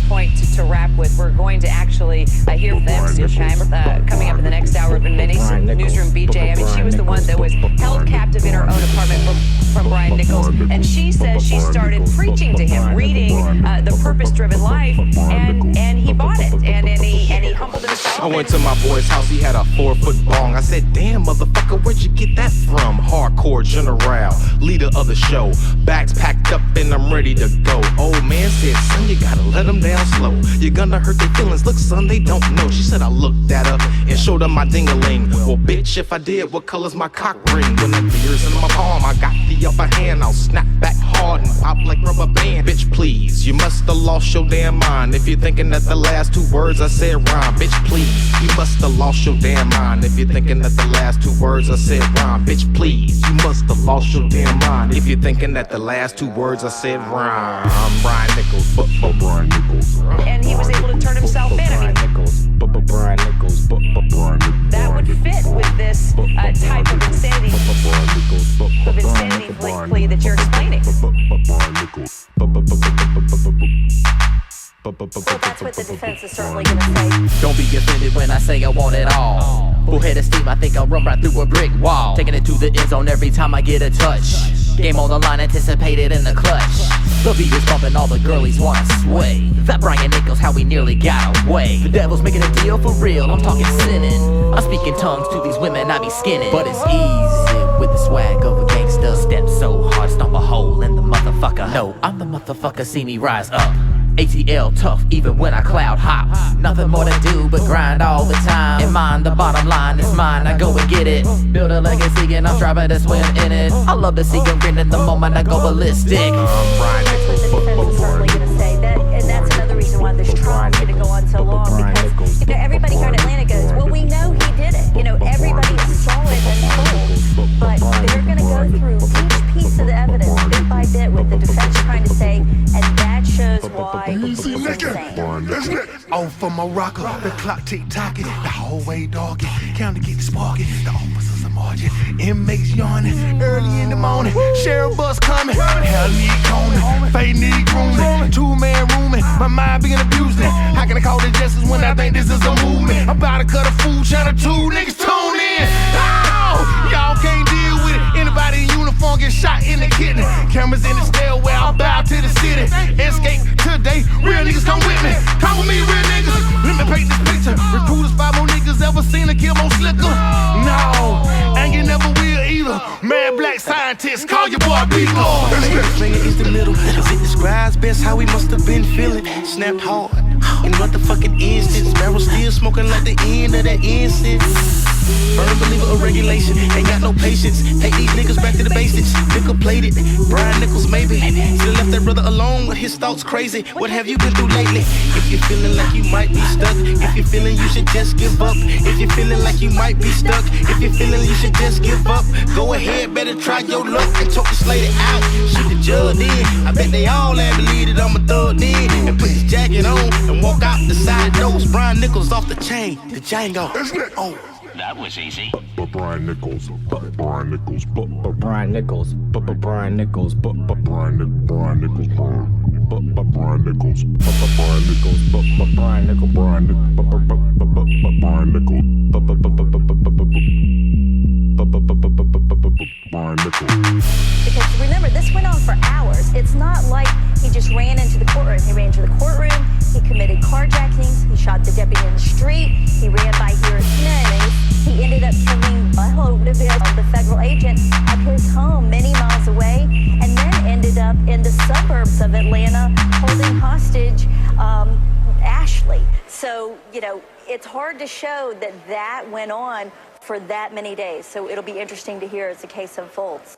point to wrap with. We're going to actually hear from them, Steel Chime, coming up in the next hour. But Denise, Newsroom BJ, I mean, she was the one that was held captive in her own apartment from Brian Nichols. And she says she started preaching to him, reading The Purpose-Driven Life, and he bought it. And he humbled himself. I went to my boy's house, he had a 4-foot bong. I said, damn, motherfucker, where'd you get that from? Hardcore general, leader of the show. Bags packed up and I'm ready to go. Old man said, son, you gotta let them down slow. You're gonna hurt their feelings. Look, son, they don't know. She said I looked at her and showed her my ding-a-ling. Well, bitch, if I did, what color's my cock ring? When the beer's in my palm, I got the upper hand. I'll snap back hard and pop like rubber band. Bitch, please, you must have lost your damn mind if you're thinking that the last 2 words I said rhyme. Bitch, please, you must have lost your damn mind if you're thinking that the last 2 words I said rhyme. Bitch, please, you must have lost your damn mind if you're thinking that the last 2 words I said rhyme. I'm Brian Nichols, Brian Nichols. And he was able to turn himself in. I mean, Brian Nichols, that would fit with this type of insanity plea that you're explaining. So that's what the defense is certainly going to say. Don't be offended when I say I want it all. Full head of steam, I think I'll run right through a brick wall. Taking it to the end zone every time I get a touch. Game on the line, anticipated in the clutch. The beat is bumping, all the girlies wanna sway. That Brian Nichols, how we nearly got away. The devil's making a deal for real, I'm talking sinning. I'm speaking tongues to these women, I be skinning. But it's easy with the swag of a gangster. Step so hard, stomp a hole in the motherfucker. No, I'm the motherfucker, see me rise up. ATL tough, even when I cloud hop. Nothing more to do but grind all the time. In mind, the bottom line is mine, I go and get it. Build a legacy and I'm striving to swim in it. I love to see him grinning the moment I go ballistic. That's what the defense is certainly going to say. And that's another reason why this trial is going to go on so long. Because everybody here in Atlanta goes, well, we know he did it. Everybody saw it and told. But they're going to go through each piece of the evidence bit by bit with the defense trying to say, and that shows why. Oh, for my rocker, the clock tick-tocking, the hallway dogging, counter get sparking, the officers are marching, inmates yawning, early in the morning, sheriff bus coming, hell need combing, fade need grooming, 2-man rooming, my mind being abused. How can I call it justice when I think this is a movement? I'm about to cut a food channel 2, niggas tune in. Oh, y'all can't deal with it. Anybody in uniform get shot in the kidney. Cameras in the stairwell, I'm bound to the city. Escape today, real niggas come with me. Come with me, real niggas. Let me paint this picture. Recruiters, 5 more niggas ever seen a kill more slicker. No, and you never will either. Mad black scientists, call your boy B-Lord. Finger is the middle, cause it describes best how we must have been feeling. Snapped hard in motherfucking instance. Barrel still smoking like the end of that incense. Firm believer of regulation, ain't got no patience. Take these niggas back to the basics. Nickel plated, Brian Nichols maybe. Still left that brother alone with his thoughts crazy. What have you been through lately? If you're feeling like you might be stuck, if you're feeling you should just give up. If you're feeling like you might be stuck, if you're feeling you should just give up. Go ahead, better try your luck and talk the slater out. Shoot the judge in. I bet they all have believed that I'm a thug then. And put his jacket on and walk out the side doors. Brian Nichols off the chain, the Django. Oh. That was easy. Brian Nichols, Brian Nichols, Brian Nichols, Brian Nichols, Brian Nichols, Brian Nichols, Brian Nichols, Brian Nichols, Brian Nichols, Brian Nichols. Because remember, this went on for hours. It's not like he just ran into the courtroom. He ran into the courtroom, he committed carjackings, he shot the deputy in the street, he ran by here at Snell's, he ended up killing the federal agent at his home many miles away, and then ended up in the suburbs of Atlanta holding hostage Ashley. So, it's hard to show that that went on for that many days. So it'll be interesting to hear as the case unfolds.